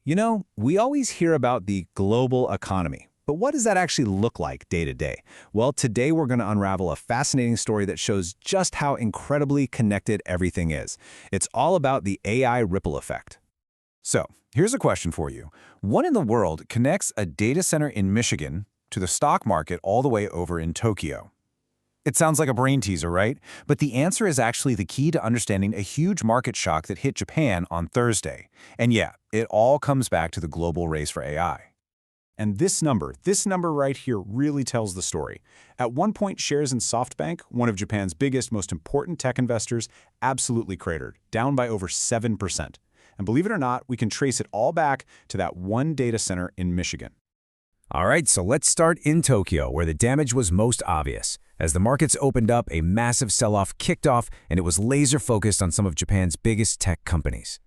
You know, we always hear about the global economy, but what does that actually look like day to day? Well, today we're going to unravel a fascinating story that shows just how incredibly connected everything is. It's all about the AI ripple effect. So, here's a question for you. What in the world connects a data center in Michigan to the stock market all the way over in Tokyo? It sounds like a brain teaser, right? But the answer is actually the key to understanding a huge market shock that hit Japan on Thursday. And yeah, it all comes back to the global race for AI. And this number right here really tells the story. At one point, shares in SoftBank, one of Japan's biggest, most important tech investors, absolutely cratered, down by over 7%. And believe it or not, we can trace it all back to that one data center in Michigan. All right, so let's start in Tokyo, where the damage was most obvious. As the markets opened up, a massive sell-off kicked off, and it was laser-focused on some of Japan's biggest tech companies.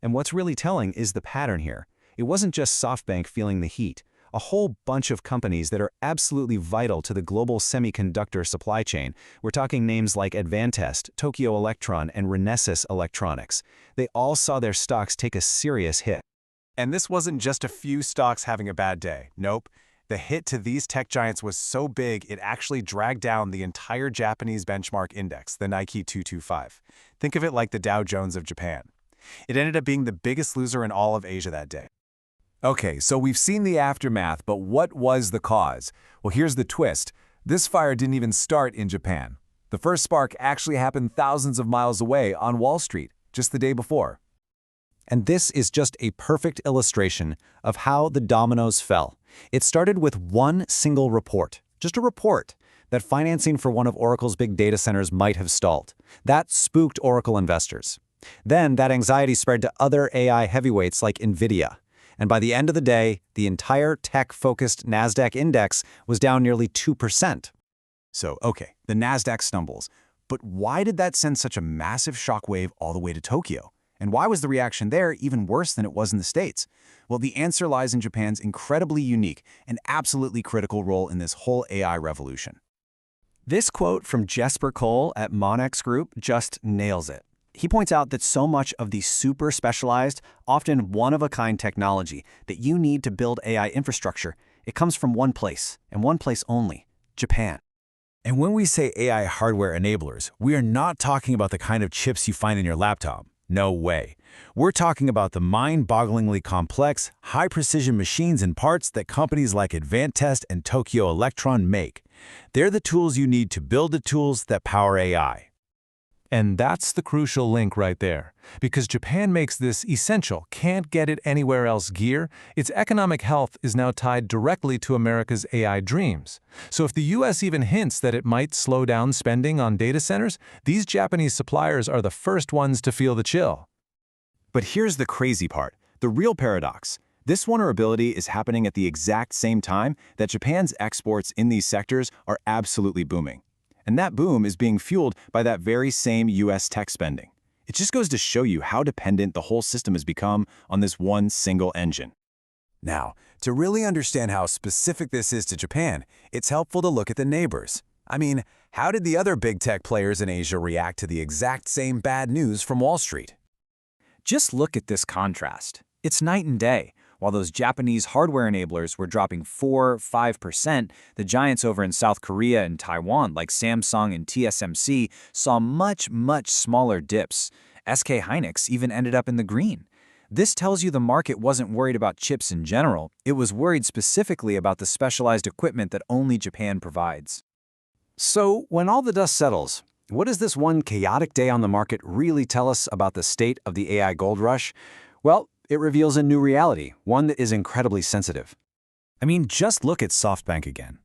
And what's really telling is the pattern here. It wasn't just SoftBank feeling the heat. A whole bunch of companies that are absolutely vital to the global semiconductor supply chain. We're talking names like Advantest, Tokyo Electron, and Renesas Electronics. They all saw their stocks take a serious hit. And this wasn't just a few stocks having a bad day. Nope. The hit to these tech giants was so big it actually dragged down the entire Japanese benchmark index, the Nikkei 225. Think of it like the Dow Jones of Japan. It ended up being the biggest loser in all of Asia that day. Okay, so we've seen the aftermath, but what was the cause? Well, here's the twist. This fire didn't even start in Japan. The first spark actually happened thousands of miles away on Wall Street, just the day before. And this is just a perfect illustration of how the dominoes fell. It started with one single report, just a report, that financing for one of Oracle's big data centers might have stalled. That spooked Oracle investors. Then that anxiety spread to other AI heavyweights like Nvidia. And by the end of the day, the entire tech-focused NASDAQ index was down nearly 2%. So, okay, the NASDAQ stumbles. But why did that send such a massive shockwave all the way to Tokyo? And why was the reaction there even worse than it was in the States? Well, the answer lies in Japan's incredibly unique and absolutely critical role in this whole AI revolution. This quote from Jesper Cole at Monex Group just nails it. He points out that so much of the super specialized, often one-of-a-kind technology that you need to build AI infrastructure, it comes from one place, and one place only, Japan. And when we say AI hardware enablers, we are not talking about the kind of chips you find in your laptop. No way. We're talking about the mind-bogglingly complex, high-precision machines and parts that companies like Advantest and Tokyo Electron make. They're the tools you need to build the tools that power AI. And that's the crucial link right there. Because Japan makes this essential, can't-get-it-anywhere-else gear, its economic health is now tied directly to America's AI dreams. So if the U.S. even hints that it might slow down spending on data centers, these Japanese suppliers are the first ones to feel the chill. But here's the crazy part, the real paradox. This vulnerability is happening at the exact same time that Japan's exports in these sectors are absolutely booming. And that boom is being fueled by that very same U.S. tech spending. It just goes to show you how dependent the whole system has become on this one single engine. Now, to really understand how specific this is to Japan, it's helpful to look at the neighbors. I mean, how did the other big tech players in Asia react to the exact same bad news from Wall Street? Just look at this contrast. It's night and day. While those Japanese hardware enablers were dropping 4–5%, the giants over in South Korea and Taiwan, like Samsung and TSMC, saw much, much smaller dips. SK Hynix even ended up in the green. This tells you the market wasn't worried about chips in general. It was worried specifically about the specialized equipment that only Japan provides. So, when all the dust settles, what does this one chaotic day on the market really tell us about the state of the AI gold rush? Well, it reveals a new reality, one that is incredibly sensitive. I mean, just look at SoftBank again.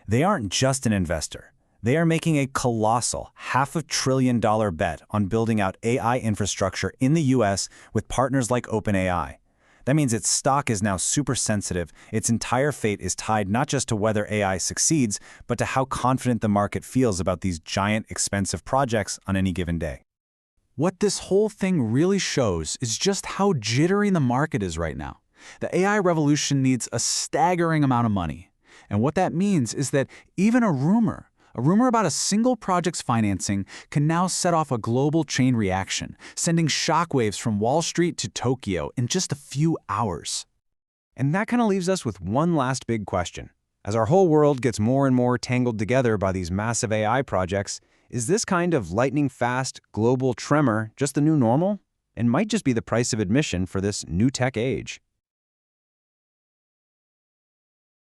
They aren't just an investor. They are making a colossal $500 billion bet on building out AI infrastructure in the US with partners like OpenAI. That means its stock is now super sensitive. Its entire fate is tied not just to whether AI succeeds, but to how confident the market feels about these giant, expensive projects on any given day. What this whole thing really shows is just how jittery the market is right now. The AI revolution needs a staggering amount of money. And what that means is that even a rumor, A rumor about a single project's financing can now set off a global chain reaction, sending shockwaves from Wall Street to Tokyo in just a few hours. And that kind of leaves us with one last big question. As our whole world gets more and more tangled together by these massive AI projects, is this kind of lightning-fast global tremor just the new normal? And might just be the price of admission for this new tech age?